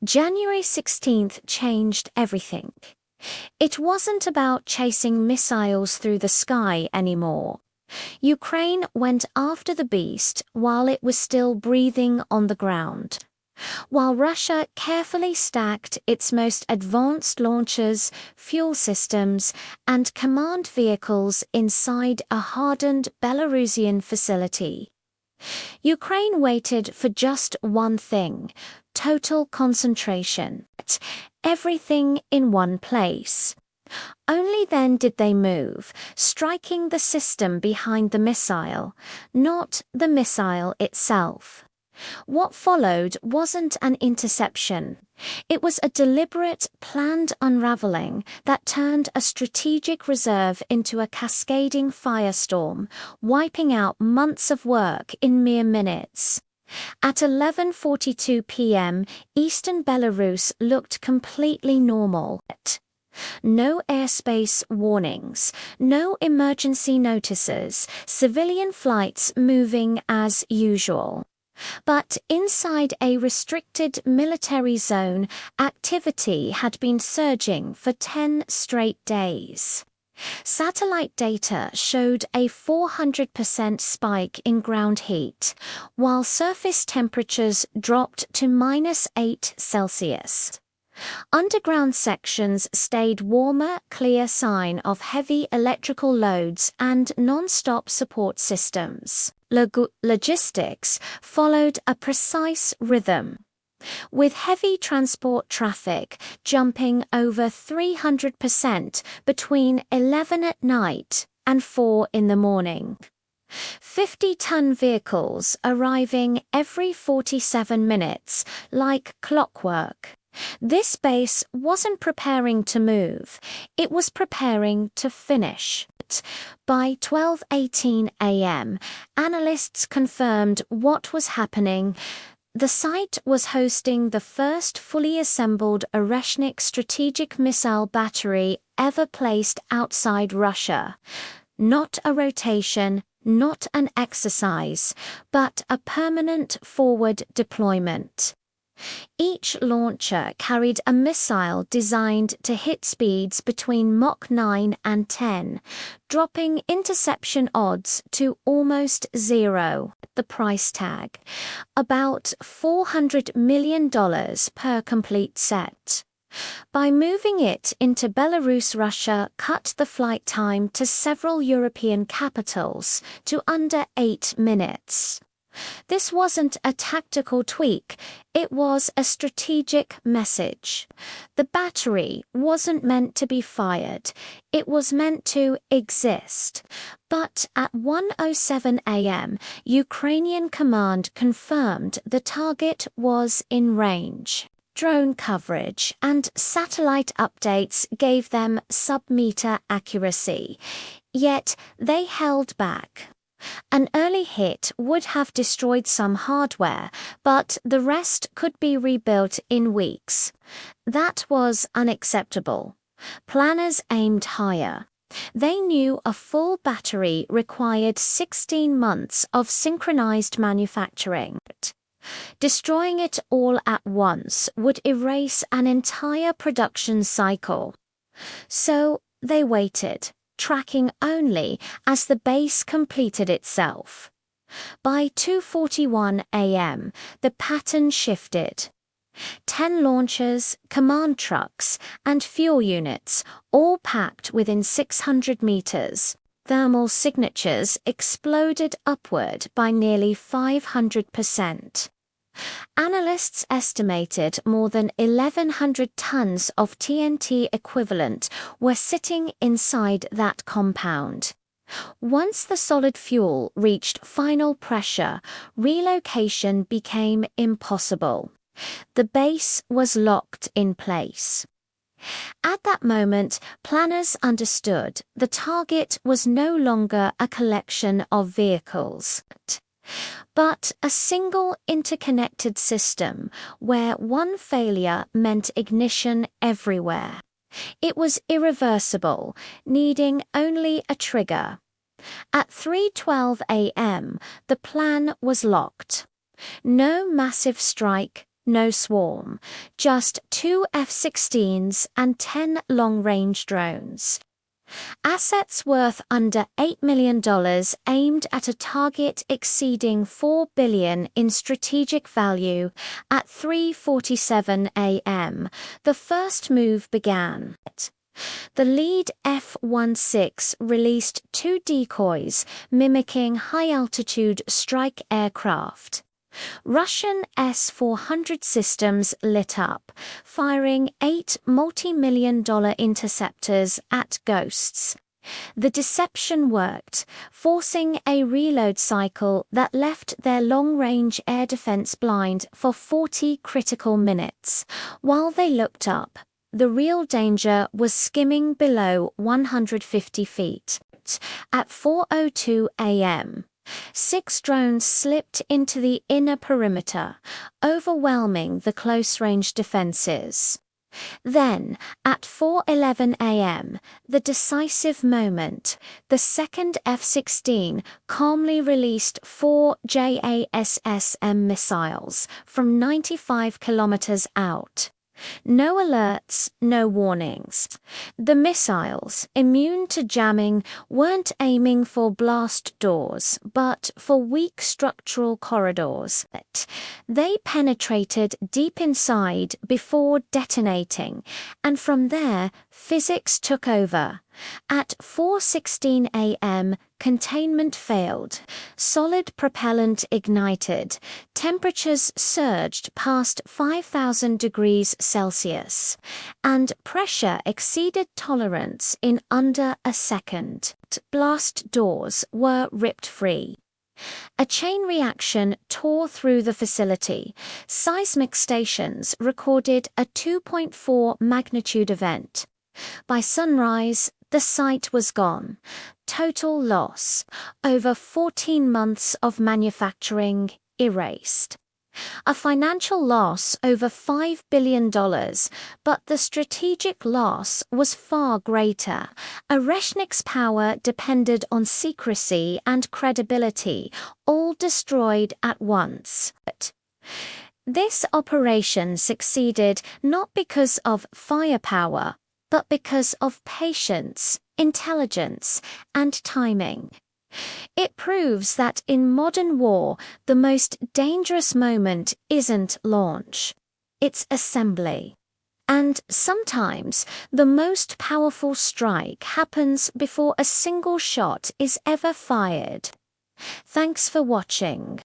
January 16th changed everything. It wasn't about chasing missiles through the sky anymore. Ukraine went after the beast while it was still breathing on the ground. While Russia carefully stacked its most advanced launchers, fuel systems, and command vehicles inside a hardened Belarusian facility. Ukraine waited for just one thing: total concentration. Everything in one place. Only then did they move, striking the system behind the missile, not the missile itself. What followed wasn't an interception. It was a deliberate, planned unraveling that turned a strategic reserve into a cascading firestorm, wiping out months of work in mere minutes. At 11:42 p.m., eastern Belarus looked completely normal. No airspace warnings, no emergency notices, civilian flights moving as usual. But inside a restricted military zone, activity had been surging for 10 straight days. Satellite data showed a 400% spike in ground heat, while surface temperatures dropped to -8°C. Underground sections stayed warmer, clear sign of heavy electrical loads and non-stop support systems. Logistics followed a precise rhythm, with heavy transport traffic jumping over 300% between 11 at night and 4 in the morning. 50-ton vehicles arriving every 47 minutes like clockwork. This base wasn't preparing to move, it was preparing to finish. By 12:18 a.m., analysts confirmed what was happening. The site was hosting the first fully assembled Oreshnik strategic missile battery ever placed outside Russia. Not a rotation, not an exercise, but a permanent forward deployment. Each launcher carried a missile designed to hit speeds between Mach 9 and 10, dropping interception odds to almost zero. The price tag, about $400 million per complete set. By moving it into Belarus, Russia cut the flight time to several European capitals to under 8 minutes. This wasn't a tactical tweak, it was a strategic message. The battery wasn't meant to be fired, it was meant to exist. But at 1:07 a.m., Ukrainian command confirmed the target was in range. Drone coverage and satellite updates gave them sub-meter accuracy, yet they held back. An early hit would have destroyed some hardware, but the rest could be rebuilt in weeks. That was unacceptable. Planners aimed higher. They knew a full battery required 16 months of synchronized manufacturing. Destroying it all at once would erase an entire production cycle. So they waited, tracking only as the base completed itself. By 2:41 a.m., the pattern shifted. 10 launchers, command trucks, and fuel units, all packed within 600 meters. Thermal signatures exploded upward by nearly 500%. Analysts estimated more than 1,100 tons of TNT equivalent were sitting inside that compound. Once the solid fuel reached final pressure, relocation became impossible. The base was locked in place. At that moment, planners understood the target was no longer a collection of vehicles, but a single interconnected system where one failure meant ignition everywhere. It was irreversible, needing only a trigger. At 3:12 a.m., the plan was locked. No massive strike, No swarm, just 2 F-16s and 10 long-range drones. Assets worth under $8 million aimed at a target exceeding $4 billion in strategic value. At 3:47 a.m., the first move began. The lead F-16 released 2 decoys mimicking high-altitude strike aircraft. Russian S-400 systems lit up, firing 8 multi-million-dollar interceptors at ghosts. The deception worked, forcing a reload cycle that left their long-range air defense blind for 40 critical minutes. While they looked up, the real danger was skimming below 150 feet. At 4:02 a.m., 6 drones slipped into the inner perimeter, overwhelming the close-range defenses. Then, at 4:11 a.m., the decisive moment, the second F-16 calmly released 4 JASSM missiles from 95 kilometers out. No alerts, no warnings. The missiles, immune to jamming, weren't aiming for blast doors, but for weak structural corridors. They penetrated deep inside before detonating, and from there, physics took over. At 4:16 a.m., containment failed. Solid propellant ignited. Temperatures surged past 5,000 degrees Celsius, and pressure exceeded tolerance in under a second. Blast doors were ripped free. A chain reaction tore through the facility. Seismic stations recorded a 2.4 magnitude event. By sunrise, the site was gone. Total loss. Over 14 months of manufacturing erased. A financial loss over $5 billion, but the strategic loss was far greater. Oreshnik's power depended on secrecy and credibility, all destroyed at once. This operation succeeded not because of firepower, but because of patience, intelligence, and timing. It proves that in modern war, the most dangerous moment isn't launch, it's assembly. And sometimes the most powerful strike happens before a single shot is ever fired. Thanks for watching.